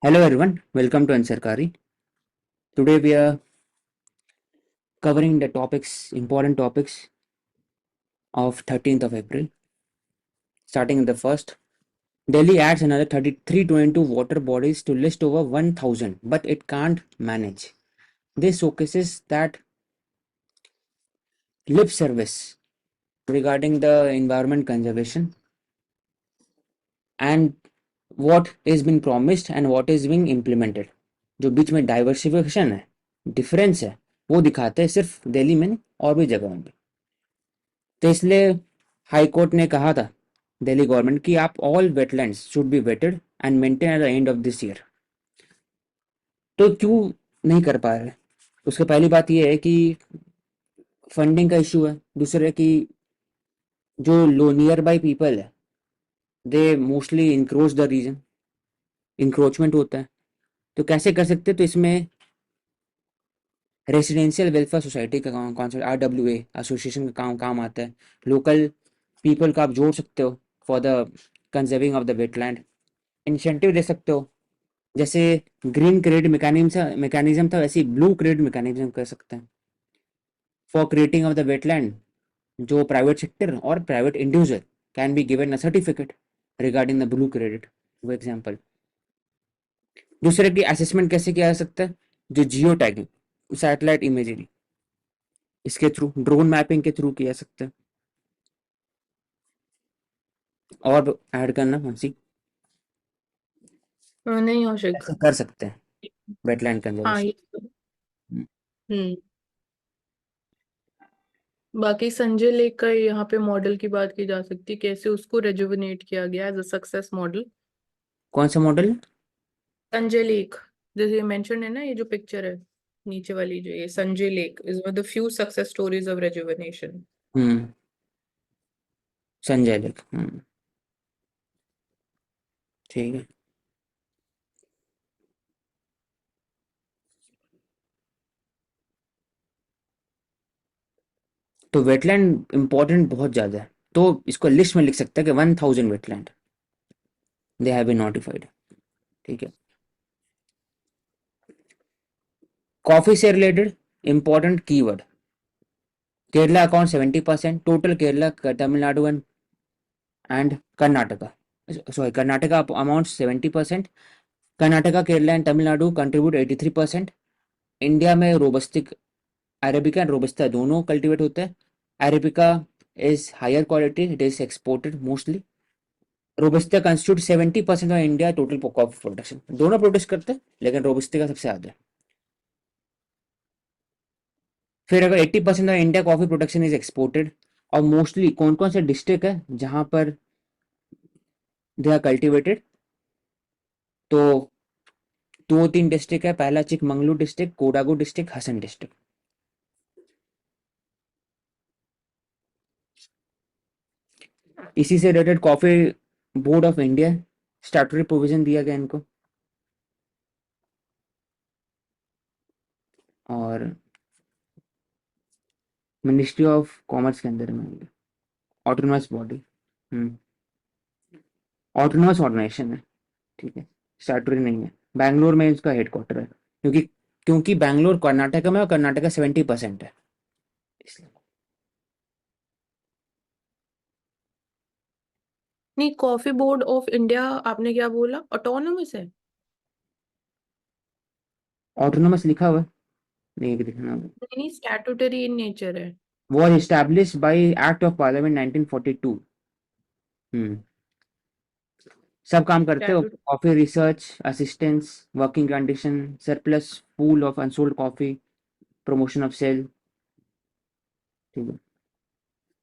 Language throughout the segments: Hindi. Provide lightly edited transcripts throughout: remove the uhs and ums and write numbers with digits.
Hello everyone, welcome to Ansarkari. Today we are covering the important topics of 13th of April. Starting in the first, Delhi adds another 3322 water bodies to list over 1000, but it can't manage. This showcases that lip service regarding the environment conservation and what is being promised and what is being implemented. जो बीच में डाइवर्सिफिकेशन है, डिफरेंस है, वो दिखाते हैं सिर्फ दिल्ली में नहीं और भी जगहों में। तो इसलिए हाई कोर्ट ने कहा था दिल्ली गवर्नमेंट की आप all wetlands should be wetted and maintain at the end of this year. तो क्यों नहीं कर पा रहे? उसके पहली बात ये है कि फंडिंग का इशू है। दूसरे कि जो लो नियर बाई पीपल है they mostly encroach the region, encroachment होता है। तो कैसे कर सकते? तो इसमें रेसिडेंशियल वेलफेयर सोसाइटी का कॉन्सेप्ट RWA एसोसिएशन का काम आता है। लोकल पीपल को आप जोड़ सकते हो for the conserving of the wetland. Incentive दे सकते हो, जैसे ग्रीन क्रेडिट मैकेनिज्म था वैसे ब्लू क्रेडिट मैकेनिज्म कर सकते हैं for creating of the wetland. जो प्राइवेट सेक्टर और private individual can be given a certificate regarding the blue credit, वो एग्जाम्पल। दूसरे की असेसमेंट कैसे किया जा सकता है? जो जियो टैगिंग सैटेलाइट इमेजरी, इसके थ्रू ड्रोन मैपिंग के थ्रू किया जा सकता है। और ऐड करना हंसी नहीं आशिक। ऐसे कर सकते हैं वेटलैंड हाँ ये कंजर्वेशन। तो- हम्म बाकी संजय लेक का यहाँ पे मॉडल की बात की जा सकती है, कैसे उसको रेजुविनेट किया गया एज अ सक्सेस मॉडल। कौन सा मॉडल? संजय लेक, जैसे मेंशन है ना, ये जो पिक्चर है नीचे वाली, जो ये Sanjay lake is one of the few success stories of rejuvenation. Hmm, Sanjay lake. ठीक है। तो वेटलैंड इंपॉर्टेंट बहुत ज्यादा है, तो इसको लिस्ट में लिख सकते हैं कि 1000 wetland they have been notified. ठीक है। कॉफी से related important keyword, Kerala account 70%, total Kerala, Tamil Nadu and Karnataka, sorry Karnataka amount 70%, Karnataka, Kerala and Tamil Nadu contribute 83%। India में रोबस्टिक, अरेबिका एंड रोबस्ता दोनों कल्टीवेट होते हैं। Arabica is higher quality, it is exported mostly. Robusta constitute 70% of India total coffee production. दोनों प्रोड्यूस करते हैं लेकिन रोबस्ता का सबसे ज्यादा है। फिर अगर 80% of India coffee production is exported, और मोस्टली कौन कौन से डिस्ट्रिक्ट है जहां पर दे आर कल्टिवेटेड? तो दो तीन डिस्ट्रिक्ट है। पहला Chikmagalur district, Kodagu district, Hassan district. इसी से related coffee board of India statutory provision दिया गया इनको। और मिनिस्ट्री ऑफ कॉमर्स के अंदर में ऑटोनोमस बॉडी, ऑटोनोमस ऑर्गेनाइजेशन है। ठीक है, स्टैट्यूटरी नहीं है। बैंगलोर में इसका हेडक्वार्टर है, क्योंकि क्योंकि बैंगलोर कर्नाटका में और कर्नाटका 70% है इसलिए। नहीं, कॉफी बोर्ड ऑफ इंडिया आपने क्या बोला, ऑटोनोमस है? ऑटोनोमस लिखा हुआ है, नहीं दिखना होगा। नहीं, स्टैट्यूटरी इन नेचर है। was established by Act of Parliament 1942। हम्म, सब काम करते हो, statutory. Coffee research, assistance, working condition, surplus pool of unsold coffee, promotion of sale. ठीक है,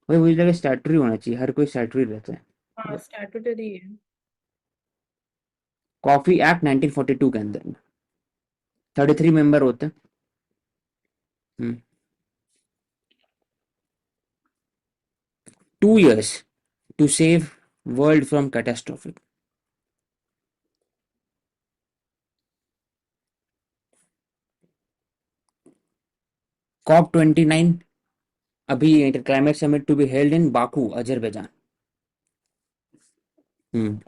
वही मुझे लगा स्टैट्यूटरी होना चाहिए, हर कोई स्टैट्यूटरी रहता हाँ है। स्टैट्यूटरी है। कॉफी एक्ट 1942 के अंदर में 33 मेंबर होते हैं। हम्म, 2 years to save world from catastrophe। COP29 अभी climate summit to be held in Baku, Azerbaijan. Hmm,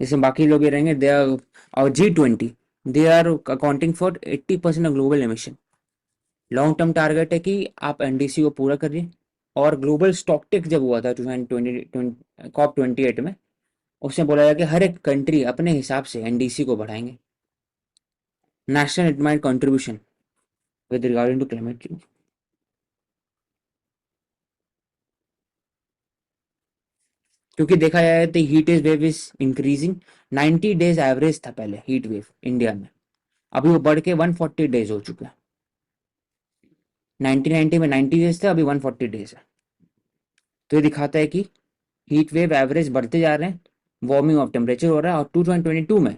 जैसे बाकी लोग ये रहेंगे, दे आर, और G20, they are accounting for 80% of global emission. Long term target है कि आप एनडीसी को पूरा करिए। और ग्लोबल स्टॉकटेक जब हुआ था 2020 COP28 में, उसमें बोला गया कि हर एक कंट्री अपने हिसाब से एनडीसी को बढ़ाएंगे, national determined contribution with regarding to climate change. क्योंकि देखा जाए तो heat is wave is increasing. 90 days average था पहले हीट वेव इंडिया में, अभी वो बढ़ के 140 डेज हो चुका है। 1990 में 90 डेज था, अभी 140 डेज है। तो ये दिखाता है कि हीट वेव एवरेज बढ़ते जा रहे हैं, वार्मिंग ऑफ टेम्परेचर हो रहा है। और 2022 में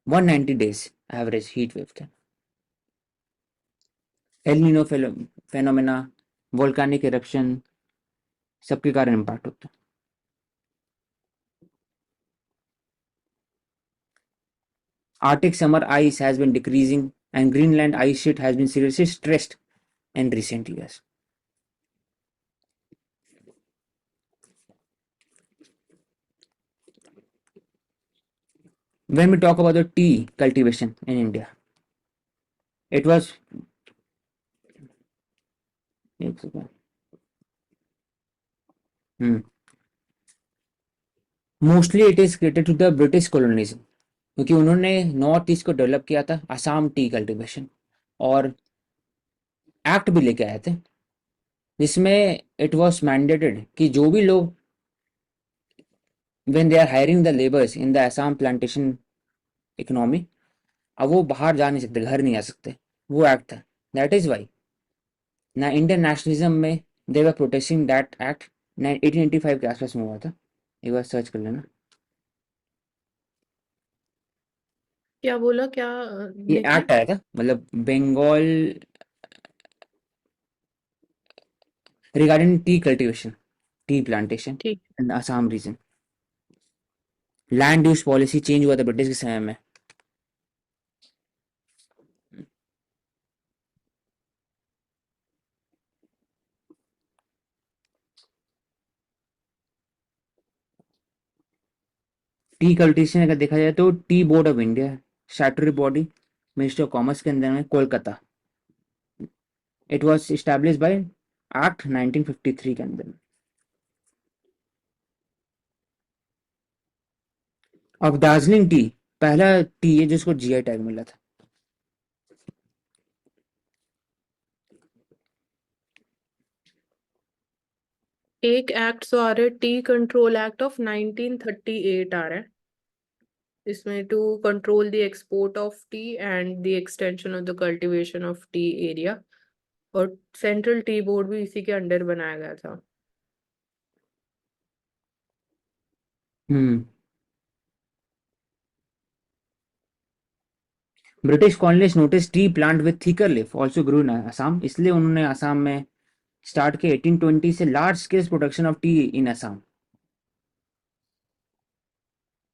190 डेज एवरेज हीट वेव थे। El Nino phenomena, volcanic eruption, सबके कारण इम्पैक्ट होता है। Arctic summer ice has been decreasing and Greenland ice sheet has been seriously stressed in recent years. When we talk about the tea cultivation in India, it was mostly it is related to the British colonialism, क्योंकि उन्होंने नॉर्थ ईस्ट को डेवलप किया था, असम टी कल्टीवेशन, और एक्ट भी लेके आए थे जिसमें इट वॉज मैंडेटेड कि जो भी लोग when they are hiring the labours in the Assam plantation economy, अब वो बाहर जा नहीं सकते, घर नहीं आ सकते। वो एक्ट था। दैट इज वाई ना इंडियन नेशनलिज्म में दे वर प्रोटेस्टिंग दैट एक्ट। 1885 के आसपास में हुआ था, एक बार सर्च कर लेना। क्या बोला, क्या ये लेके? एक्ट आया था, मतलब Bengal regarding tea cultivation, tea plantation ठीक। In Assam region. Land use policy change हुआ था ब्रिटिश के समय में। टी कल्टीवेशन अगर देखा जाए तो tea board of India, statutory body, ministry of commerce के अंदर में, Kolkata. It was establish bye act 1953 के अंदर में। अब दार्जिलिंग टी पहला टी है जिसको जीआई टैग मिला था। एक एक्ट तो आ रहा है, टी कंट्रोल एक्ट ऑफ 1938 आ रहा है इसमें, to control the export of tea and the extension of the cultivation of tea area. और सेंट्रल टी बोर्ड भी इसी के अंडर बनाया गया था। Hmm. British colonist notice tea plant with thicker leaf also grow in Assam, इसलिए उन्होंने असम में स्टार्ट के 1820 से large scale production of tea in Assam.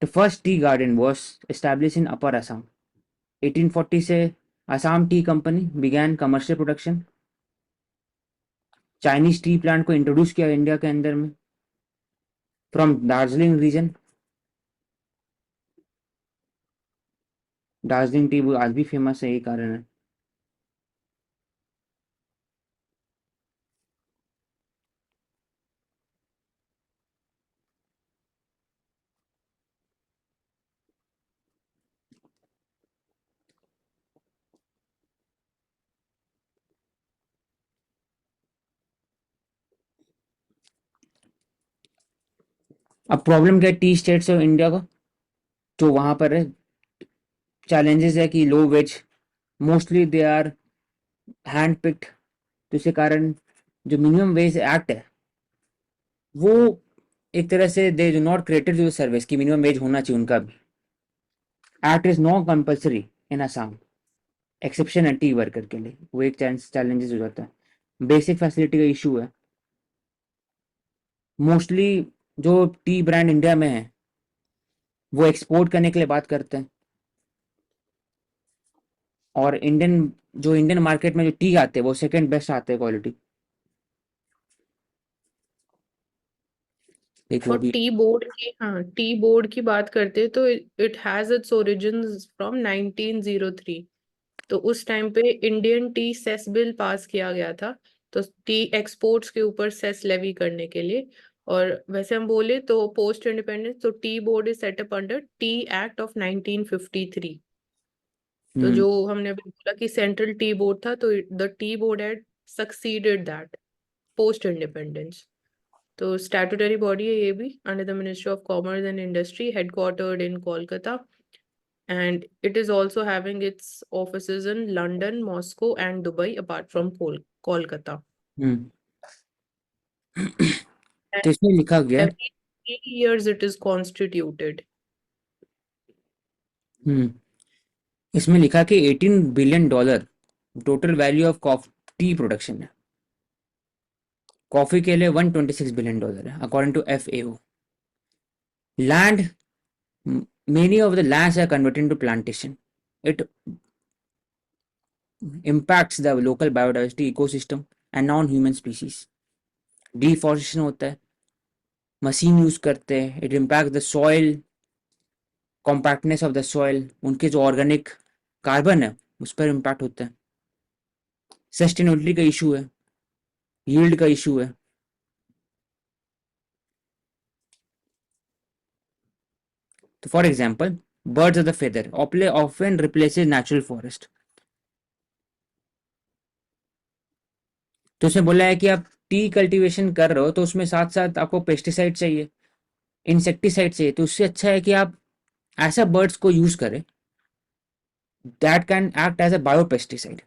The first tea garden was establish in upper Assam. 1840 से Assam tea company began commercial production. Chinese tea plant को इंट्रोड्यूस किया इंडिया के अंदर में from Darjeeling region. Darjeeling tea आज भी फेमस है, यही कारण है। अब प्रॉब्लम क्या है टी स्टेट्स ऑफ इंडिया का, जो वहां पर है, चैलेंजेस है कि low wage, mostly they are hand picked. तो इसके कारण जो मिनिमम वेज एक्ट है वो एक तरह से दे डू नॉट क्रिएटेड जो सर्विस की मिनिमम वेज होना चाहिए उनका भी। Act is not compulsory in Assam, exception है टी वर्कर के लिए, वो एक चैलेंजेस हो जाता है। बेसिक फैसिलिटी का इशू है। मोस्टली जो टी ब्रांड इंडिया में है वो एक्सपोर्ट करने के लिए बात करते हैं, और इंडियन मार्केट में जो टी आते हैं वो सेकंड बेस्ट आते हैं क्वालिटी। एक वो भी। टी बोर्ड की बात करते हैं तो it has its origins from 1903। तो उस टाइम पे Indian tea cess bill pass किया गया था, तो टी एक्सपोर्ट्स के ऊपर सेस लेवी करने के लिए। और वैसे हम बोले तो पोस्ट इंडिपेंडेंस तो tea board is setup under T act of 1953। तो हम्म जो हमने अभी बोला कि सेंट्रल टी बोर्ड था, तो the tea board had succeeded that post independence. तो स्टैट्यूटरी बॉडी है ये भी, under the ministry of commerce and industry, headquartered in Kolkata, and it is also having its offices in London, Moscow, and Dubai, apart from Kolkata. Hmm And तो इसमें लिखा गया है। every 3 years it is constituted. हम्म इसमें लिखा कि $18 billion total value of tea production है। कॉफी के लिए $126 बिलियन है according to FAO। Land, many of the lands are converted into plantation. It impacts the local biodiversity ecosystem and non-human species. Deforestation होता है, मशीन यूज करते हैं, it impact the soil, compactness of the soil, उनके जो ऑर्गेनिक कार्बन है उस पर इम्पैक्ट होता है। सस्टेनेबिलिटी का इशू है, यील्ड का इशू है। तो for example, birds of the feather often replaces natural forest। तो उसने बोला है कि आप टी कल्टीवेशन कर रहे हो तो उसमें साथ साथ आपको पेस्टिसाइड चाहिए, इंसेक्टिसाइड चाहिए, तो उससे अच्छा है कि आप ऐसा बर्ड्स को यूज करें that can act as a biopesticide.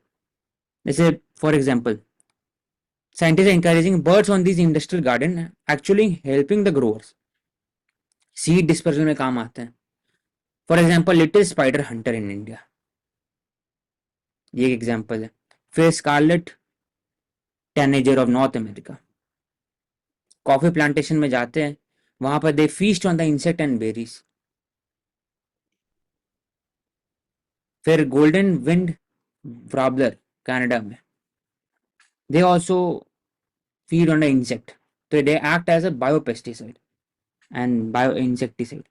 जैसे for example, scientist are encouraging birds on these industrial garden, actually helping the growers, seed dispersion में काम आते हैं। For example, little spider hunter in India, ये एक एग्जांपल है। फिर scarlet tanager of North America, coffee plantation में जाते हैं, वहां पर they feast on the insect and berries. फिर गोल्डन विंड वार्बलर कनाडा में, they also feed on the insect, so they act as a biopesticide and bioinsecticide।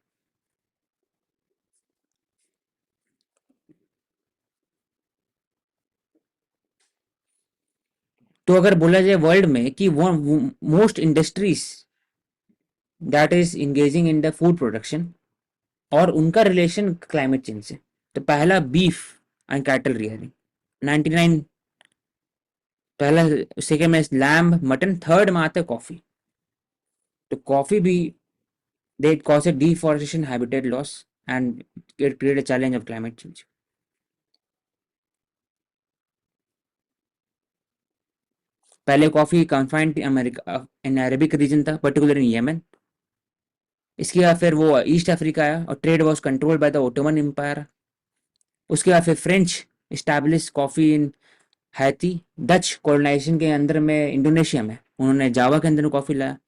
तो अगर बोला जाए वर्ल्ड में कि वो most industries that is engaging in the food production और उनका रिलेशन क्लाइमेट चेंज से, तो पहला बीफ एंड कैटल रियरिंग 99, पहला, सेकेंड में लैम्ब मटन, थर्ड में आता है कॉफी। तो कॉफी भी, they cause a deforestation, habitat loss, and it create a challenge of climate change. पहले coffee confined America in Arabic region था, पर्टिकुलर इन येमेन। इसके बाद फिर वो ईस्ट अफ्रीका आया और trade was controlled by the Ottoman Empire. उसके बाद फिर French establish coffee in Haiti. Dutch colonization के अंदर में इंडोनेशिया में उन्होंने जावा के अंदर कॉफी लाया।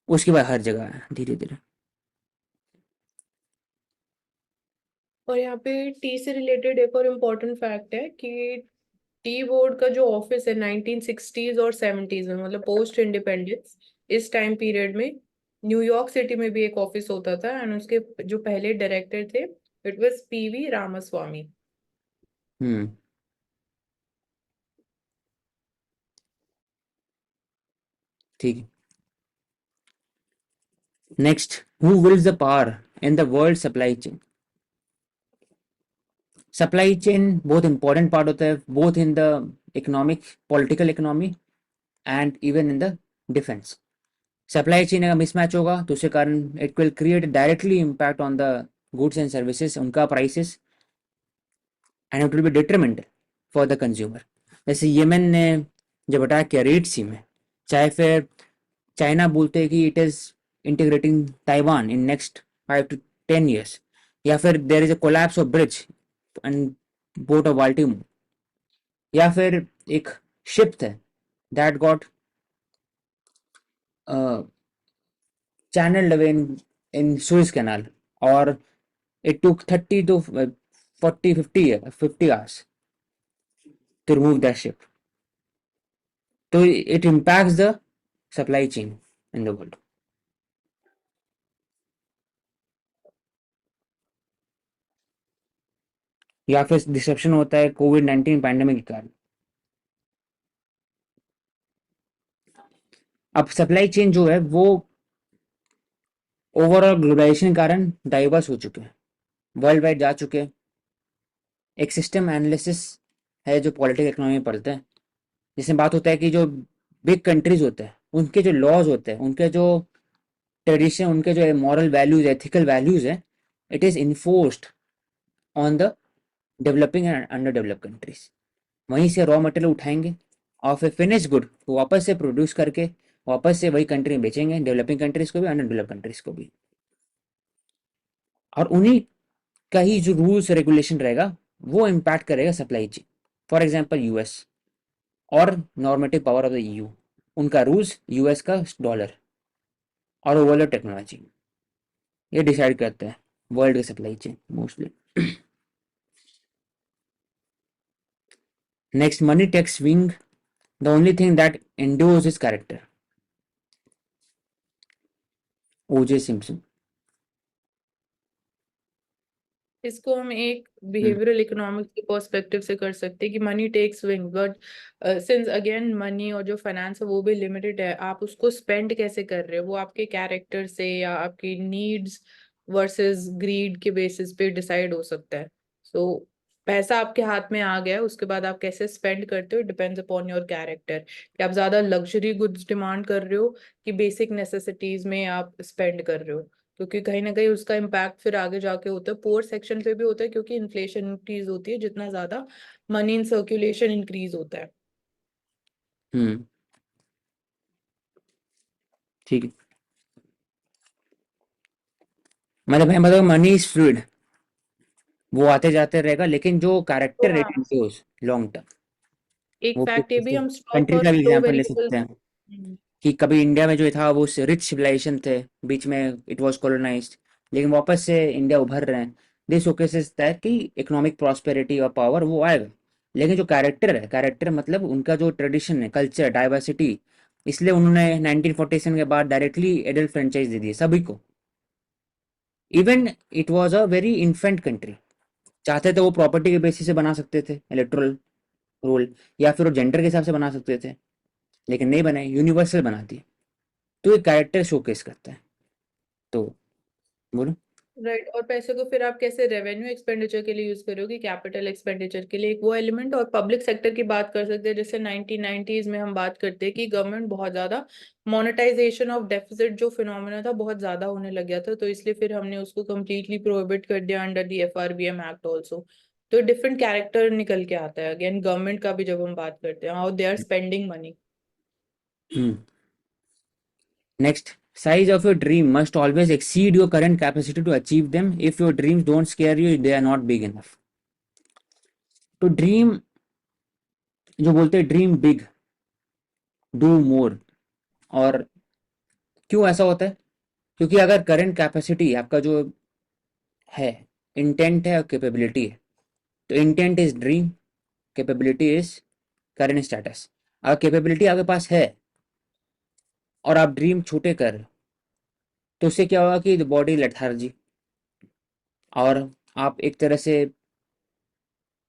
उसके बाद हर जगह आया धीरे धीरे। और यहाँ पे टी से रिलेटेड एक और इम्पोर्टेंट फैक्ट है कि टी बोर्ड का जो ऑफिस है 1960s और 70s में, मतलब पोस्ट इंडिपेंडेंस, इस टाइम पीरियड में न्यूयॉर्क सिटी में भी एक ऑफिस होता था, एंड उसके जो पहले डायरेक्टर थे it was PV Ramaswamy. Hmm ठीक है। Next, who wills the power in the world supply chain. Supply chain बहुत इंपॉर्टेंट पार्ट होता है, both in the economic, political economy, and even in the defence. Supply chain अगर मिसमैच होगा तो उसके कारण it will create directly impact on the goods and services, उनका prices, and it will be determinant for the consumer. जैसे येमेन ने जब अटैक किया रेड सी में, चाहे फिर चाइना बोलते हैं कि it is integrating Taiwan in next 5 to 10 years, या फिर there is a collapse of bridge and port of Baltimore, या फिर एक शिप है that got channeled away in Suez Canal, or it took 30 to 40, 50 hours to remove that ship. So it impacts the supply chain in the world. या फिर डिसरप्शन होता है कोविड-19 पैंडेमिक के कारण। अब सप्लाई चेन जो है वो ओवरऑल ग्लोबलाइजेशन के कारण डाइवर्स हो चुके हैं, वर्ल्ड वाइड जा चुके हैं। एक सिस्टम एनालिसिस है जो पॉलिटिकल इकोनॉमी में पढ़ते हैं, जिसमें बात होता है कि जो बिग कंट्रीज होते हैं उनके जो लॉज होते हैं, उनके जो ट्रेडिशन, उनके जो मॉरल वैल्यूज, एथिकल वैल्यूज है, it is enforced on the developing and under developed countries. वहीं से रॉ मटेरियल उठाएंगे और फिर फिनिश गुड को वापस से प्रोड्यूस करके वापस से वही कंट्री में बेचेंगे, डेवलपिंग कंट्रीज को भी, अंडर डेवलप्ड कंट्रीज को भी। और उन्हीं का ही जो रूल्स रेगुलेशन रहेगा वो इम्पैक्ट करेगा supply chain. For example US और normative power of the EU, उनका रूल्स, यूएस का डॉलर और ओवरऑल टेक्नोलॉजी, ये डिसाइड करते हैं वर्ल्ड की supply chain mostly. Next, money tax wing, the only thing that endures is character. OJ Simpson. इसको हम एक बिहेवियरल इकोनॉमिक्स के पर्सपेक्टिव से कर सकते हैं कि money tax wing, but since again money और जो फाइनेंस है वो भी लिमिटेड है, आप उसको स्पेंड कैसे कर रहे हो वो आपके कैरेक्टर से या आपकी नीड्स वर्सेस ग्रीड के बेसिस पे डिसाइड हो सकता है। सो पैसा आपके हाथ में आ गया है, उसके बाद आप कैसे स्पेंड करते हो डिपेंड्स अपॉन योर कैरेक्टर, कि आप ज्यादा लग्जरी गुड्स डिमांड कर रहे हो कि बेसिक नेसेसिटीज में आप स्पेंड कर रहे हो, क्योंकि कहीं ना कहीं उसका इम्पैक्ट फिर आगे जाके होता है, पोअर सेक्शन पे भी होता है, क्योंकि इन्फ्लेशन इंक्रीज होती है जितना ज्यादा मनी इन सर्कुलेशन इंक्रीज होता है। हम्म, ठीक है। मतलब मनी इज फ्लूइड, वो आते जाते रहेगा, लेकिन जो तो कैरेक्टर हाँ, इट एंड्योर्स लॉन्ग टर्म। एक वो फैक्ट ये भी हम स्टॉक कंट्री और का भी फ्लो एग्जांपल ले वेरिएबल। सकते हैं कि कभी इंडिया में जो था वो रिच सिविलाइजेशन थे, बीच में इट वाज कॉलोनाइज्ड, लेकिन वापस से इंडिया उभर रहे हैं। दिस शोकेसेस दैट कि इकोनॉमिक प्रॉस्पेरिटी और पावर वो आएगा, लेकिन जो कैरेक्टर है, कैरेक्टर मतलब उनका जो ट्रेडिशन है, कल्चर, डाइवर्सिटी, इसलिए उन्होंने 1947 के बाद डायरेक्टली एडल्ट फ्रेंचाइज दे दिए सभी को। Even it was a very infant country, चाहते थे वो प्रॉपर्टी के बेसिस से बना सकते थे इलेक्टोरल रोल, या फिर वो जेंडर के हिसाब से बना सकते थे, लेकिन नहीं बनाए, यूनिवर्सल बना दिए। तो ये कैरेक्टर शोकेस करता है। तो बोलो। राइट, और पैसे को फिर आप कैसे रेवेन्यू एक्सपेंडिचर के लिए यूज करोगे, कैपिटल एक्सपेंडिचर के लिए, एक वो एलिमेंट। और पब्लिक सेक्टर की बात कर सकते हैं, जैसे 1990s में हम बात करते हैं कि गवर्नमेंट बहुत ज्यादा मोनेटाइजेशन ऑफ डेफिसिट जो फिनोमेना था बहुत ज्यादा होने लग गया था, तो इसलिए फिर हमने उसको कम्प्लीटली प्रोहिबिट कर दिया under the FRBM act also. तो डिफरेंट कैरेक्टर निकल के आता है अगेन गवर्नमेंट का भी, जब हम बात करते हैं how they are spending money. Next, size of your dream must always exceed your current capacity to achieve them. If your dreams don't scare you, they are not big enough. तो ड्रीम, जो बोलते हैं ड्रीम बिग, डू मोर, और क्यों ऐसा होता है? क्योंकि अगर करंट कैपेसिटी आपका जो है, इंटेंट है और कैपेबिलिटी है, तो intent is dream, capability is current status. अगर कैपेबिलिटी आपके पास है और आप ड्रीम छोटे कर रहे हो, तो उससे क्या होगा कि बॉडी लेथार्जी, और आप एक तरह से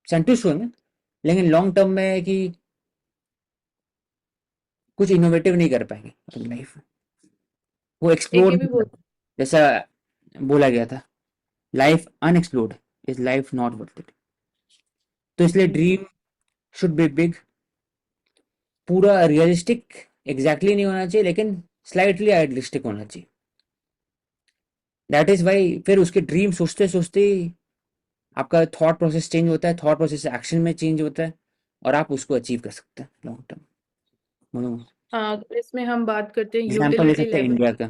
संतुष्ट होंगे, लेकिन लॉन्ग टर्म में है कि कुछ इनोवेटिव नहीं कर पाएंगे अपनी लाइफ में, वो एक एक्सप्लोर ये नहीं भी कर बोल। पाएंगे। जैसा बोला गया था, life unexplored is life not worth it. तो इसलिए ड्रीम शुड बी बिग, पूरा रियलिस्टिक एग्जैक्टली नहीं होना चाहिए, लेकिन स्लाइटली आइडियलिस्टिक होना चाहिए। दैट इज वाई फिर उसके ड्रीम सोचते सोचते ही आपका थॉट प्रोसेस चेंज होता है, थॉट प्रोसेस एक्शन में चेंज होता है, और आप उसको अचीव कर सकते हैं लॉन्ग टर्म। हाँ, तो इसमें हम बात करते हैं एग्जाम्पल ले यूटिलिटी सकते हैं लेवल। इंडिया का।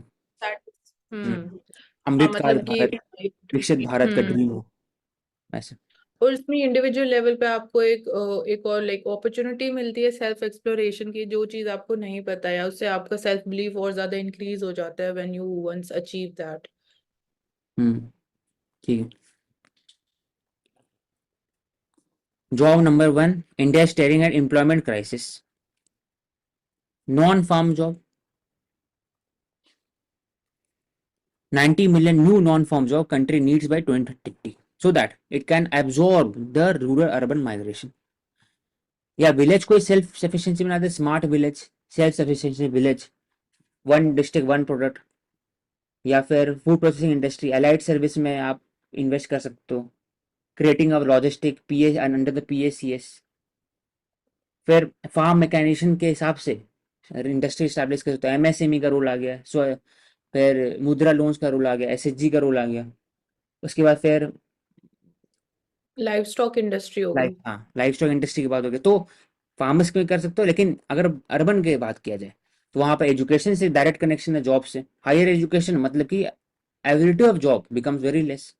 हम्म। हाँ, अमृतकाल मतलब कि भारत, विकसित भारत का हम्म, ड्रीम हो ऐसे। और इसमें इंडिविजुअल लेवल पे आपको एक और लाइक अपॉर्चुनिटी मिलती है सेल्फ एक्सप्लोरेशन की, जो चीज आपको नहीं पता है उससे आपका सेल्फ बिलीफ और ज्यादा इंक्रीज हो जाता है when you once achieve that. ठीक है। Job number 1, India staring at employment crisis. Non farm job, 90 million new non-farm job country needs by 2030। so that it can absorb the rural urban migration. या विलेज कोई सेल्फ सफिशिएंसी बना दे, smart village, self sufficiency village, one district one product, या फिर food processing industry, allied service में आप इन्वेस्ट कर सकते हो, creating of logistic PA under the PACS. फिर फार्म मैकेनाइजेशन के हिसाब से इंडस्ट्री स्टैब्लिश कर सकते हो, एमएसएमई का रूल आ गया, सो फिर मुद्रा लोन्स का रूल आ गया, एसएचजी का रूल आ गया। उसके बाद फिर लाइव स्टॉक इंडस्ट्री हो गई। लाइफ स्टॉक इंडस्ट्री की बात हो गई, तो फार्मर्स के कर सकते हो। लेकिन अगर अर्बन की बात किया जाए तो वहाँ पर एजुकेशन से डायरेक्ट कनेक्शन है, जॉब से। हायर एजुकेशन मतलब कि ability of job becomes very less,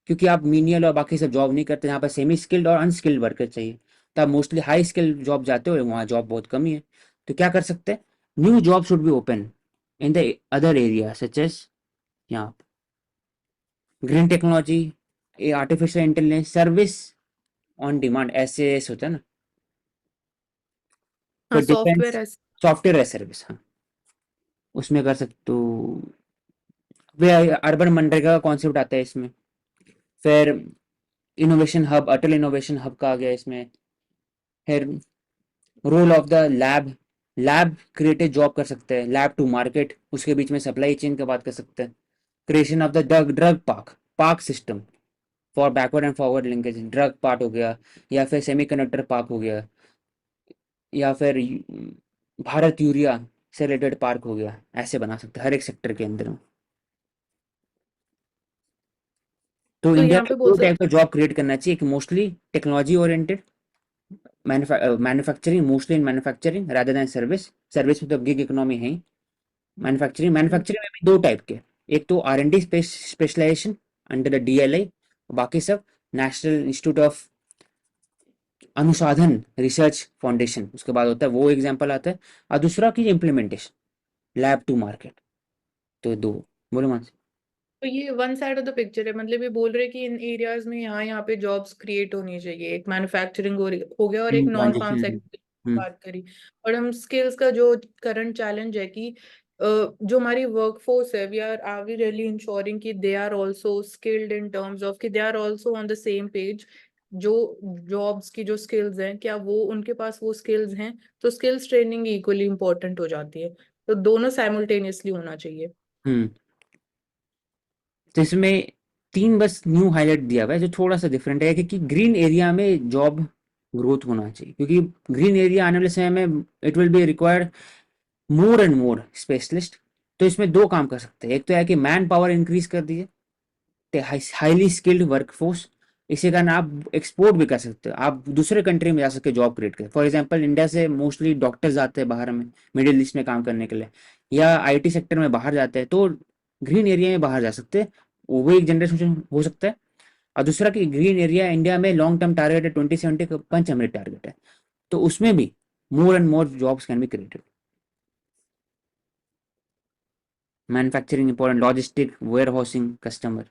क्योंकि आप मीनियल और बाकी सब जॉब नहीं करते, यहाँ पर सेमी स्किल्ड और अनस्किल्ड वर्कर चाहिए। तो आप मोस्टली हाई स्किल्ड जॉब जाते हो, वहाँ जॉब बहुत कम ही है। तो क्या कर सकते हैं, new job should be open in the other area such as यहाँ green technology, artificial intelligence, service on demand, ऐसे होता है ना। हाँ, फिर defence, software. Software as service, हाँ, उसमें कर सकते हो। वे अर्बन मनरेगा का कॉन्सेप्ट आता है इसमें। फिर innovation hub, Atal innovation hub का आ गया इसमें। फिर role of the lab, lab created job कर सकते हैं, लैब टू मार्केट, उसके बीच में सप्लाई चेन का बात कर सकते हैं। Creation of the drug drug park, park system for backward and forward linkage, drug part हो गया, या फिर सेमीकंडक्टर पार्क हो गया, या फिर भारत यूरिया से रिलेटेड पार्क हो गया। ऐसे बना सकते हैं हर एक सेक्टर के अंदर में। तो तो इंडिया यहाँ में पे बोल दो सकते टाइप का जॉब क्रिएट करना चाहिए, कि mostly technology oriented, manufacturing, mostly in manufacturing rather than service. Service में तो गिग इकोनॉमी है ही। मैन्युफैक्चरिंग, हैं। मैन्युफैक्चरिंग में भी दो टाइप के, एक तो R and D specialisation under the DLI, बाकी सब national institute of Anusandhan research foundation, उसके बाद होता है वो एग्जाम्पल आता है। और दूसरा की इम्प्लीमेंटेशन, लैब टू मार्केट। तो दो, बोलो मान। तो ये one side of the picture है, मतलब ये बोल रहे हैं कि इन एरियाज में यहाँ यहाँ पे जॉब्स क्रिएट होनी चाहिए। एक मैन्युफैक्चरिंग हो गया और एक नॉन फार्म सेक्टर की हम्म बात करी। और हम स्किल्स का जो करंट चैलेंज है कि जो हमारी वर्कफोर्स है, आर वी रियली इंश्योरिंग कि they are also skilled in terms of कि they are also on the same page. जो जॉब्स की जो स्किल्स हैं, क्या वो उनके पास वो स्किल्स हैं? तो स्किल्स ट्रेनिंग इक्वली इंपॉर्टेंट हो जाती है। तो दोनों साइमल्टेनियसली होना चाहिए। हम्म। तो इसमें तीन बस न्यू हाईलाइट दिया हुआ है जो थोड़ा सा डिफरेंट है, कि ग्रीन एरिया में जॉब ग्रोथ होना चाहिए, क्योंकि ग्रीन एरिया आने वाले समय में it will be required more and more specialist. तो इसमें दो काम कर सकते हैं, एक तो है कि मैन पावर इंक्रीज कर दीजिए, हाईली स्किल्ड वर्कफोर्स। इसी कारण आप एक्सपोर्ट भी कर सकते हो, आप दूसरे कंट्री में जा सकते जॉब क्रिएट कर। फॉर एग्जांपल इंडिया से मोस्टली डॉक्टर्स जाते हैं बाहर में, मिडिल ईस्ट में काम करने के लिए, या आईटी सेक्टर में बाहर जाते हैं, तो ग्रीन एरिया में बाहर जा सकते हैं। वो एक जनरेशन हो सकता है। और दूसरा कि ग्रीन एरिया इंडिया में लॉन्ग टर्म टारगेट है, 2070 का पंच अमृत टारगेट है, तो उसमें भी more and more jobs can be created. Manufacturing important, logistic, warehousing, customer.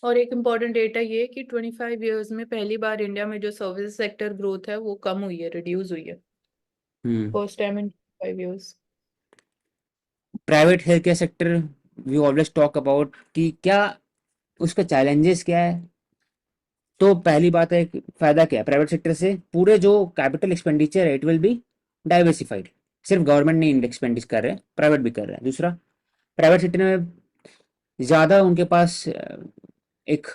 और एक इम्पॉर्टेंट डेटा ये है कि 25 ईयर्स में पहली बार इंडिया में जो सर्विस सेक्टर ग्रोथ है वो कम हुई है, रिड्यूस हुई है। हम्म। First time in 5 years. Private health care sector, we always talk about कि क्या उसका चैलेंजेस क्या है। तो पहली बात है कि फायदा क्या है प्राइवेट सेक्टर से, पूरे जो कैपिटल एक्सपेंडिचर है इट विल बी डाइवर्सिफाइड। सिर्फ गवर्नमेंट नहीं एक्सपेंडिच कर रहे हैं, प्राइवेट भी कर रहे हैं। दूसरा, प्राइवेट सेक्टर में ज़्यादा उनके पास एक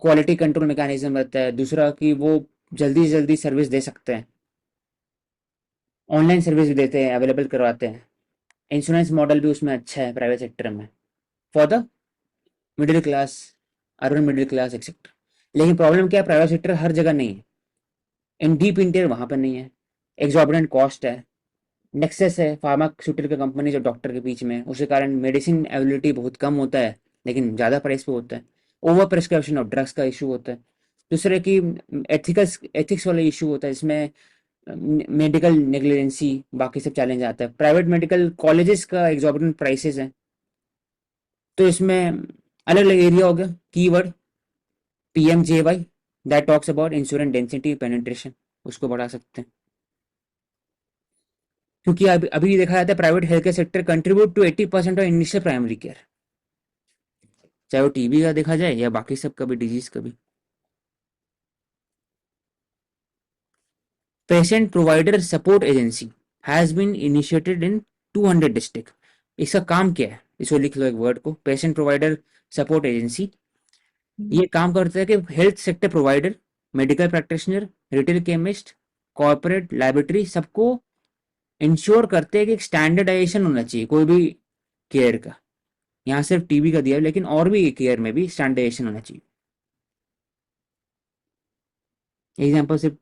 क्वालिटी कंट्रोल मैकेनिज्म रहता है। दूसरा कि वो जल्दी से जल्दी सर्विस दे सकते हैं, ऑनलाइन सर्विस भी देते हैं, अवेलेबल करवाते हैं। इंश्योरेंस मॉडल भी उसमें अच्छा है प्राइवेट सेक्टर में, for the middle class, urban middle class etcetera. लेकिन प्रॉब्लम क्या है, प्राइवेट सेक्टर हर जगह नहीं है, इन डीप इंटीरियर वहाँ पर नहीं है, एग्जॉर्बिडेंट कॉस्ट है, नेक्सस है फार्मास्यूटिकल कंपनी जो डॉक्टर के बीच में है, उसके कारण मेडिसिन अवेलेबिलिटी बहुत कम होता है, लेकिन ज़्यादा प्राइस पे होता है। ओवर प्रिस्क्रिप्शन ऑफ ड्रग्स का इशू होता है। दूसरे की एथिक्स वाला इशू होता है, इसमें मेडिकल नेग्लिजेंसी, बाकी सब चैलेंज आता है। प्राइवेट मेडिकल कॉलेजेस का एग्जॉर्बिडेंट प्राइसेस हैं। तो इसमें अलग अलग एरिया हो गया, keyword PMJY, that talks about insurance density penetration, उसको बढ़ा सकते हैं। क्योंकि अभी अभी देखा जाता है private health care sector contribute to 80% of initial primary care. चाहे वो टीबी का देखा जाए या बाकी सब का भी, डिजीज का भी। Patient provider support agency has been initiated in 200 district. इसका काम क्या है, इसको लिख लो एक वर्ड को, पेशेंट प्रोवाइडर सपोर्ट एजेंसी। ये काम करता है कि health sector provider, medical practitioner, retail chemist, corporate laboratory सबको इंश्योर करते हैं कि एक स्टैंडर्डाइजेशन होना चाहिए कोई भी केयर का। यहाँ सिर्फ टीबी का दिया है, लेकिन और भी केयर में भी स्टैंडर्डाइजेशन होना चाहिए। एग्जाम्पल सिर्फ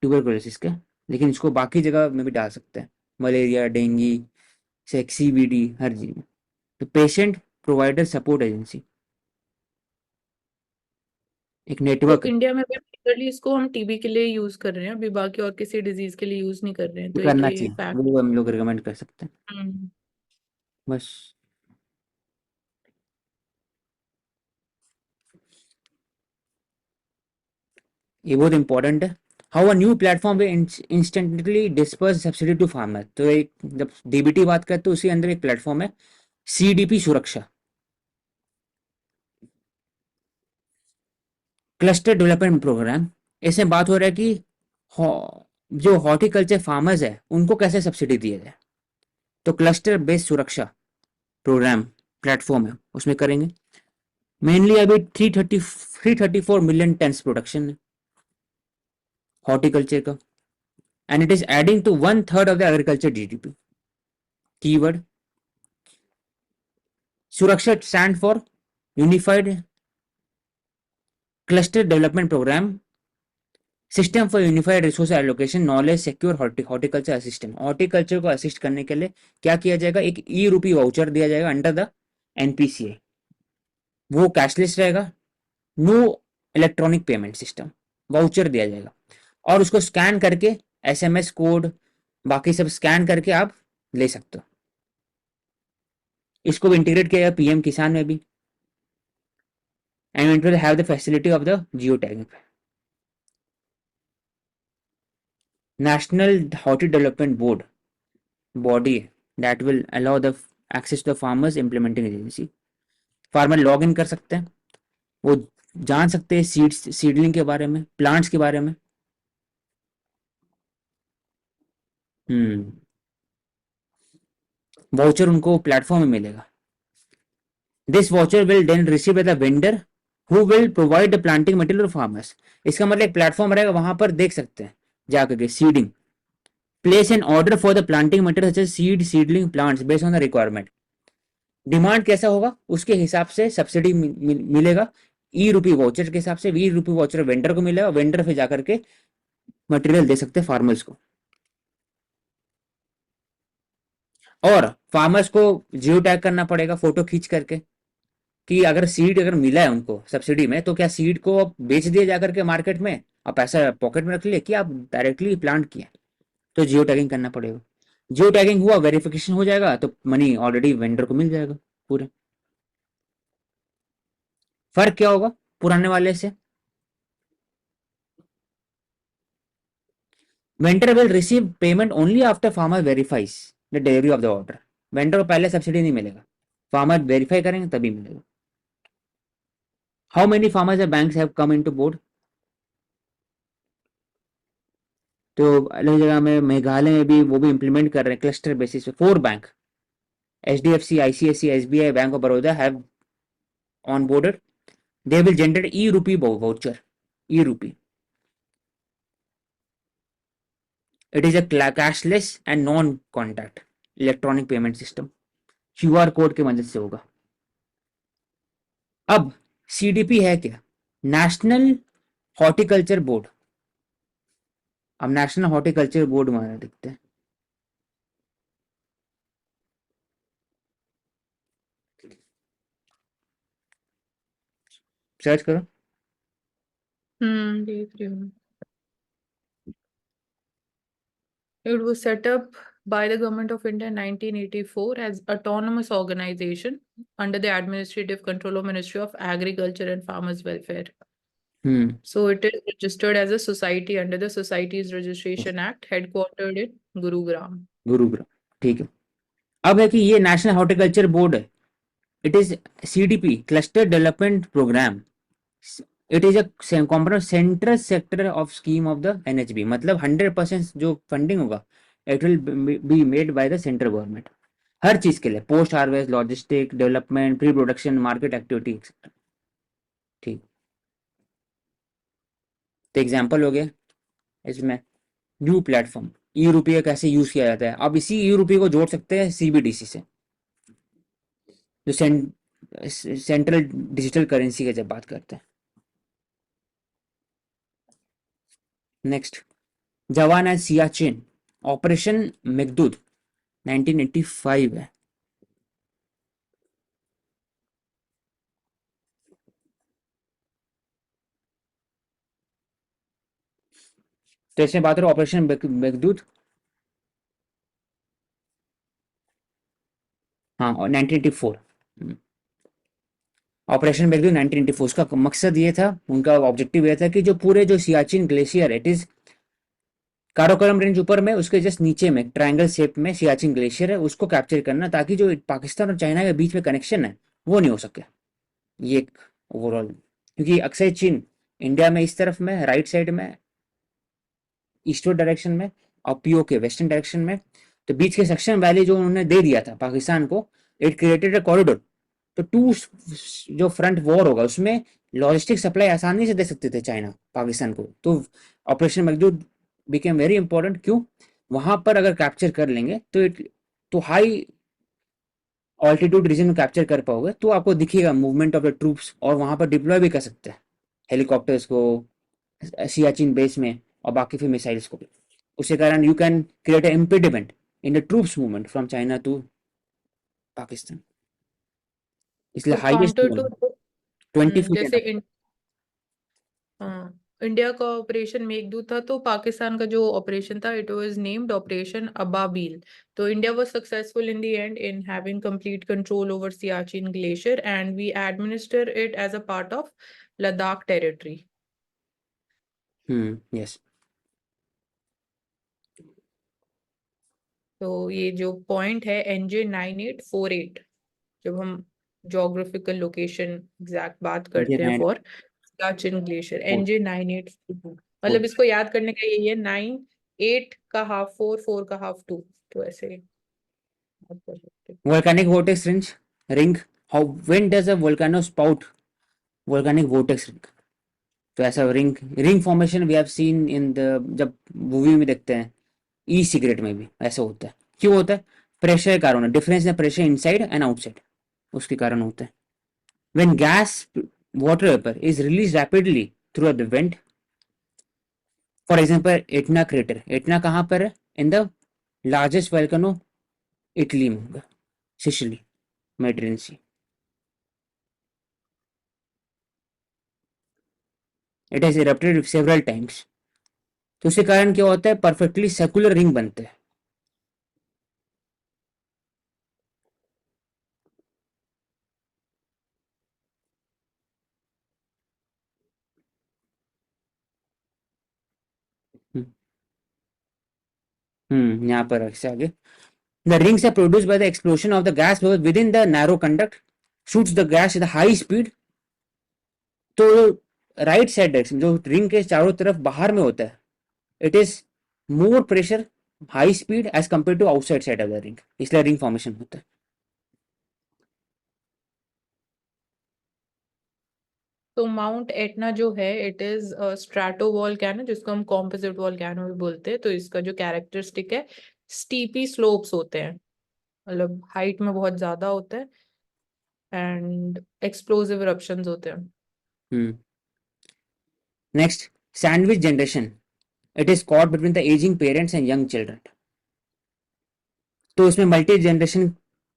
ट्यूबरकुलोसिस का, लेकिन इसको बाकी जगह में भी डाल सकते हैं, मलेरिया, डेंगू, सीबीडी, हर चीज में। तो पेशेंट प्रोवाइडर सपोर्ट एजेंसी एक तो नेटवर्क इंडिया में पर्टिकुलरली इसको हम टीबी के लिए यूज कर रहे हैं, अभी बाकी और किसी डिजीज के लिए यूज नहीं कर रहे हैं, तो एक करना ये चाहिए, फैक्ट। वो हम लोग रिकमेंड कर सकते हैं बस। ये बहुत इंपॉर्टेंट है। How a new platform way instantly disperse subsidy to farmer. तो एक जब डीबीटी बात करते तो उसी अंदर एक प्लेटफॉर्म है सीडीपी सुरक्षा, क्लस्टर डेवलपमेंट प्रोग्राम। इसमें बात हो रहा है कि जो हॉर्टिकल्चर फार्मर्स है उनको कैसे सब्सिडी दिया जाए। तो cluster based Suraksha program platform है, उसमें करेंगे। मेनली अभी 334 मिलियन टन्स प्रोडक्शन है हॉर्टिकल्चर का, and it is adding to 1/3 of the agriculture GDP. Keyword Suraksha stand for unified cluster development program, system for unified resource allocation, knowledge secure horticulture assistant. Horticulture को असिस्ट करने के लिए क्या किया जाएगा, एक ई रूपी वाउचर दिया जाएगा अंडर द एनपीसीए। वो कैशलेस रहेगा, no electronic payment system, voucher दिया जाएगा और उसको स्कैन करके एसएमएस कोड बाकी सब स्कैन करके आप ले सकते हो। इसको भी इंटीग्रेट किया जाएगा पीएम किसान में भी, and it will have the facility of the geo tagging. National horti development board body that will allow the access to the farmers implementing agency. Farmer log in कर सकते हैं, वो जान सकते हैं सीडलिंग के बारे में, प्लांट्स के बारे में। हम्म वाउचर उनको प्लेटफॉर्म में मिलेगा। This voucher will then receive by the vendor who will provide the planting material for farmers. इसका मतलब एक प्लेटफॉर्म रहेगा, वहां पर देख सकते हैं जाकर के seeding, place an order for the planting material such as seed, seedling, plants based on the requirement. Demand कैसा होगा उसके हिसाब से सब्सिडी मिलेगा। ई रूपी वाउचर के हिसाब से ई रूपी वाउचर वेंडर को मिलेगा, वेंडर फिर जाकर के मटेरियल दे सकते हैं फार्मर्स को। और फार्मर्स को जियो टैग करना पड़ेगा फोटो खींच करके, कि अगर सीड अगर मिला है उनको सब्सिडी में तो क्या सीड को आप बेच दिए जाकर के मार्केट में और पैसा पॉकेट में रख लिए, कि आप डायरेक्टली प्लांट किए। तो जियो टैगिंग करना पड़ेगा। जियो टैगिंग हुआ, वेरिफिकेशन हो जाएगा, तो मनी ऑलरेडी वेंडर को मिल जाएगा पूरे। फर्क क्या होगा पुराने वाले से, vendor will receive payment only after farmer verifies the delivery of the order. Vendor को पहले सब्सिडी नहीं मिलेगा, फार्मर वेरीफाई करेंगे तभी मिलेगा। How many farmers and banks have come into board. तो अलग जगह में मेघालय में भी वो भी इंप्लीमेंट कर रहे हैं क्लस्टर बेसिस पे। 4 bank HDFC, ICIC, SBI, bank of Baroda have onboarded. They will generate e rupee voucher, e rupee. It is a cashless and non contact electronic payment system, QR code की मदद से होगा। अब सीडीपी है क्या, नेशनल हॉर्टिकल्चर बोर्ड। अब नेशनल हॉर्टिकल्चर बोर्ड हमारा देखते हैं, सर्च करो। देख रही हूँ। It was set up by the Government of India in 1984 as autonomous organization under the administrative control of Ministry of Agriculture and Farmers Welfare. Hmm So it is registered as a society under the Societies Registration Act, headquartered in Gurugram. Gurugram, ठीक है। अब है कि ये नेशनल हॉर्टिकल्चर बोर्ड है, It is CDP, Cluster Development Program. It is a component central sector of scheme of the NHB. मतलब 100% जो फंडिंग होगा it will be made by the central government. हर चीज के लिए, post harvest, logistic, development, pre production, market activity, ठीक। तो एग्जाम्पल हो गया इसमें न्यू प्लेटफॉर्म, ई रुपये कैसे यूज किया जाता है। अब इसी ई रुपये को जोड़ सकते हैं CBDC से, जो सेंट्रल डिजिटल करेंसी की जब बात करते हैं। नेक्स्ट, जवान एट सियाचिन, ऑपरेशन मेघदूत 1985 है। तो इसमें बात करो ऑपरेशन मेघदूत, हाँ, और 1984। ऑपरेशन मेघदूत 1984, उसका मकसद ये था, उनका ऑब्जेक्टिव ये था कि जो पूरे जो Siachen glacier, it is Karakoram range ऊपर में, उसके जस्ट नीचे में ट्रायंगल शेप में सियाचिन ग्लेशियर है, उसको कैप्चर करना, ताकि जो पाकिस्तान और चाइना के बीच में कनेक्शन है वो नहीं हो सके। ये एक ओवरऑल, क्योंकि अक्सर चीन इंडिया में इस तरफ में राइट साइड में ईस्टर्न डायरेक्शन में और POK वेस्टर्न डायरेक्शन में, तो बीच के सेक्शन वैली जो उन्होंने दे दिया था पाकिस्तान को, इट क्रिएटेड अ कॉरिडोर। तो टू जो फ्रंट वॉर होगा उसमें लॉजिस्टिक सप्लाई आसानी से दे सकते थे चाइना पाकिस्तान को। तो ऑपरेशन मकदूद बिकेम वेरी इंपॉर्टेंट। क्यों? वहां पर अगर कैप्चर कर लेंगे तो तो हाई ऑल्टीट्यूड रीजन में कैप्चर कर पाओगे, तो आपको दिखेगा मूवमेंट ऑफ द ट्रूप्स, और वहां पर डिप्लॉय भी कर सकते हैं हेलीकॉप्टर्स को सियाचिन बेस में, और बाकी फिर मिसाइल्स को भी। उसके कारण you can create a impediment in the troops movement from China to Pakistan. इसलिए तो highest counter wall to 20 feet and जैसे अप। हाँ, इंडिया का ऑपरेशन मेघदूत था, तो पाकिस्तान का जो ऑपरेशन था it was named operation Ababeel. तो India was successful in the end in having complete control over Siachen glacier and we administer it as a part of Ladakh territory. Yes. तो ये जो पॉइंट है NJ9848, जब हम जोग्राफिकल लोकेशन एग्जैक्ट बात ये करते हैं 9 for Siachen glacier, four NJ9842, four मतलब इसको याद करने का यही है, 9 8 का हाफ 4 4 का हाफ 2, तो ऐसे याद कर सकते हैं। volcanic vortex ring, how when does a volcano spout volcanic vortex ring? तो ऐसा ring formation we have seen in the, जब मूवी में देखते हैं, ई सिगरेट में भी ऐसा होता है। क्यों होता है? प्रेशर के कारण, difference in pressure inside and outside, उसके कारण होता है। When gas water vapour is release rapidly through the vent, for example Etna crater, Etna कहाँ पर है? In the largest volcano Italy में होगा, Sicily, Mediterranean sea. It has erupted several times. तो उसके कारण क्या होता है? परफेक्टली सर्कुलर रिंग बनते हैं। यहाँ पर ऐसे आगे, the rings are produced by the explosion of the gas flows within the narrow conduct, shoots the gas at a high speed। तो राइट साइड डायरेक्शन जो रिंग के चारों तरफ बाहर में होता है, it is more pressure, high speed as compare to outside side of the ring, इसलिए रिंग फॉर्मेशन होता है। तो माउंट एटना जो है इट इज स्ट्रेटो वोल्केनो, जिसको हम कॉम्पोजिट वोल्केनो भी बोलते हैं। तो इसका जो कैरेक्टरिस्टिक है, स्टीपी स्लोप्स होते हैं, मतलब हाइट में बहुत ज्यादा होता है, एंड एक्सप्लोसिव इरप्शंस होते हैं। Next, sandwich generation, it is caught between the ageing parents and young children. तो इसमें मल्टी जनरेशन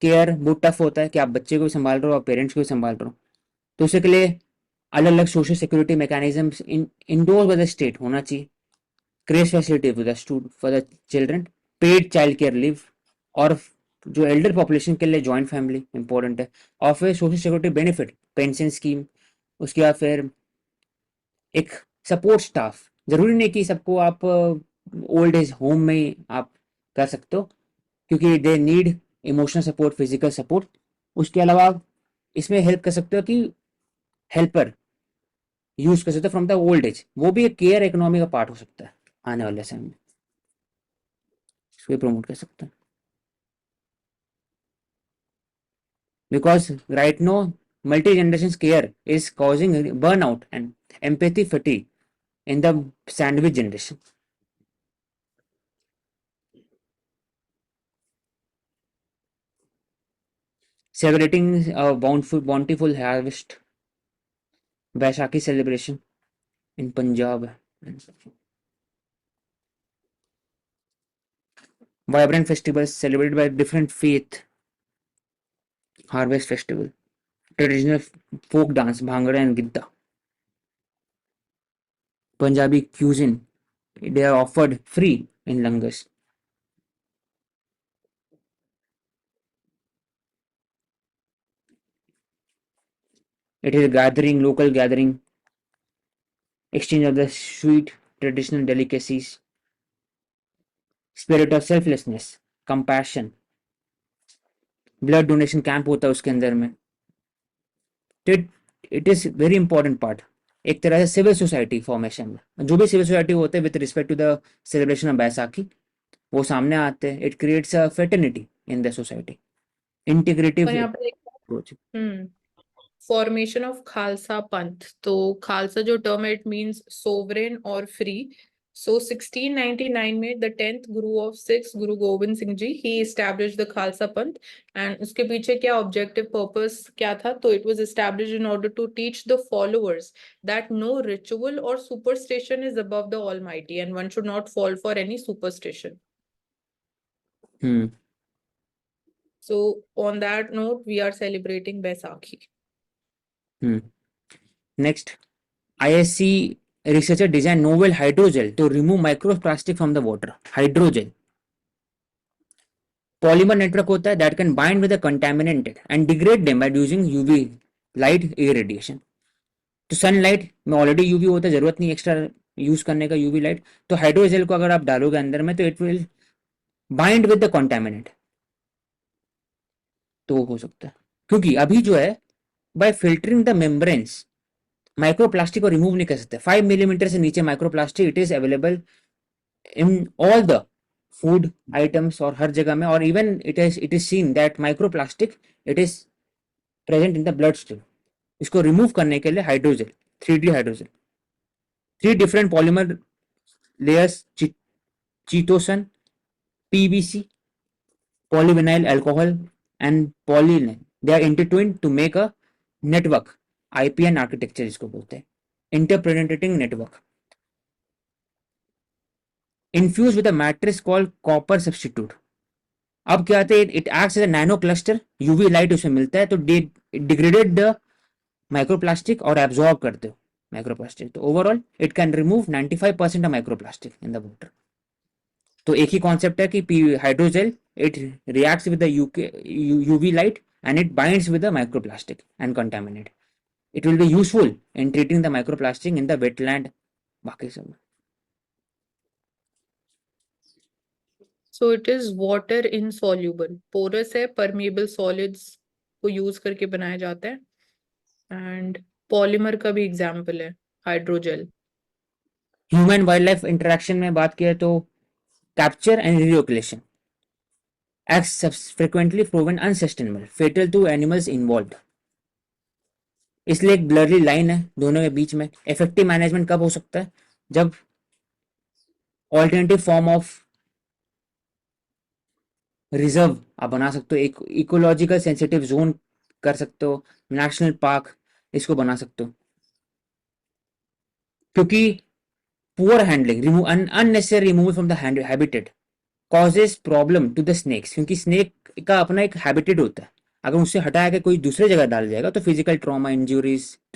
केयर बहुत टफ होता है कि आप बच्चे को भी संभाल रहे हो और पेरेंट्स को भी संभाल रहे हो। तो उसके लिए अलग अलग social security mechanism endorse by the state होना चाहिए। Creche facility for the student, for the children, paid child care leave, और जो एल्डर पॉपुलेशन के लिए जॉइंट फैमिली इंपॉर्टेंट है, और फिर social security benefit, pension scheme. उसके बाद फिर एक सपोर्ट स्टाफ, जरूरी नहीं कि सबको आप ओल्ड एज होम में आप कर सकते हो, क्योंकि they need emotional support, physical support. उसके अलावा इसमें हेल्प कर सकते हो कि हेल्पर यूज कर सकते हो फ्रॉम द ओल्ड एज, वो भी एक केयर इकोनॉमी का पार्ट हो सकता है आने वाले समय में, इसको भी प्रमोट कर सकते हैं। Because right now multi generation care is causing burn out and empathy fatigue in the sandwich generation. Celebrating a bountiful harvest, Vaishakhi celebration in Punjab. Vibrant festivals celebrated by different faith. Harvest festival, traditional folk dance, Bhangra and Gidda. Punjabi cuisine, they are offered free in langars. It is a gathering, local gathering, exchange of the sweet traditional delicacies, spirit of selflessness, compassion. Blood donation camp होता है उसके अंदर में, तो it is very important part, एक तरह से सिविल सोसाइटी फॉर्मेशन में जो भी सिविल सोसाइटी होते हैं with respect to the celebration of Baisakhi, वो सामने आते हैं, it creates a fraternity in the society, और इंटीग्रेटिव यहाँ पे अप्रोच। फॉर्मेशन ऑफ खालसा पंथ, तो खालसा जो टर्म है इट मींस सोवरेन और फ्री। सो 1699 में the 10th Guru of six Guru Govind Singh ji he established the Khalsa पंथ। एंड उसके पीछे क्या ऑब्जेक्टिव पर्पस क्या था, तो it was established in order to teach the followers that no ritual और superstition is above the almighty and one should not fall for any superstition. Hmm So on that note, we are celebrating Baisakhi. Next, ISC researcher design novel hydrogel to remove microplastic from the water. Hydrogel polymer network होता है that can bind with the contaminated and degrade them by using UV light irradiation. तो सनलाइट में ऑलरेडी यूवी होता है, जरूरत नहीं एक्स्ट्रा यूज करने का यूवी लाइट, तो हाइड्रोजेल को अगर आप डालोगे अंदर में तो it will bind with the contaminant, तो हो सकता है, क्योंकि अभी जो है by filtering the membranes microplastic को रिमूव नहीं कर सकते, 5 मिलीमीटर से नीचे microplastic it is available in all the food items और हर जगह में, और even it is seen that microplastic it is present in the blood stream. इसको रिमूव करने के लिए hydrogel, 3D hydrogel, 3 different polymer layers, chitosan, PVC, polyvinyl alcohol, and polyethylene. They are intertwined to make a network. IPN architecture इसको बोलते हैं, interpenetrating network. Infused with a matrix called copper substitute. अब क्या आते हैं, it acts as a nano cluster, UV light उसमें मिलता है तो डिग्रेडेड द माइक्रोप्लास्टिक और एब्जॉर्ब करते हो माइक्रोप्लास्टिक, तो overall it can remove 95% of microplastic in the water. तो एक ही कॉन्सेप्ट है कि hydrogel it reacts with the UV light and it binds with the microplastic and contaminate, it will be useful in treating the microplastic in the wetland, बाकी सब। So it is water insoluble, porous है, permeable solids को यूज करके बनाया जाता है, एंड पॉलीमर का भी एग्जाम्पल है hydrogel. Human wild life interaction में बात किया तो capture and relocation acts frequently proven unsustainable, fatal to animals involved. इसलिए एक ब्लरी लाइन है दोनों के बीच में। इफेक्टिव मैनेजमेंट कब हो सकता है, जब ऑल्टरनेटिव फॉर्म ऑफ रिजर्व आप बना सकते हो, एक इकोलॉजिकल सेंसिटिव जोन कर सकते हो, नेशनल पार्क इसको बना सकते हो, क्योंकि poor handling remove unnecessary removal from the habitat causes problem to the snakes, क्योंकि स्नेक का अपना एक हैबिटेट होता है, अगर उससे हटाया के कोई दूसरे जगह डाल जाएगा तो फिजिकल ट्रॉमा इंजुरीज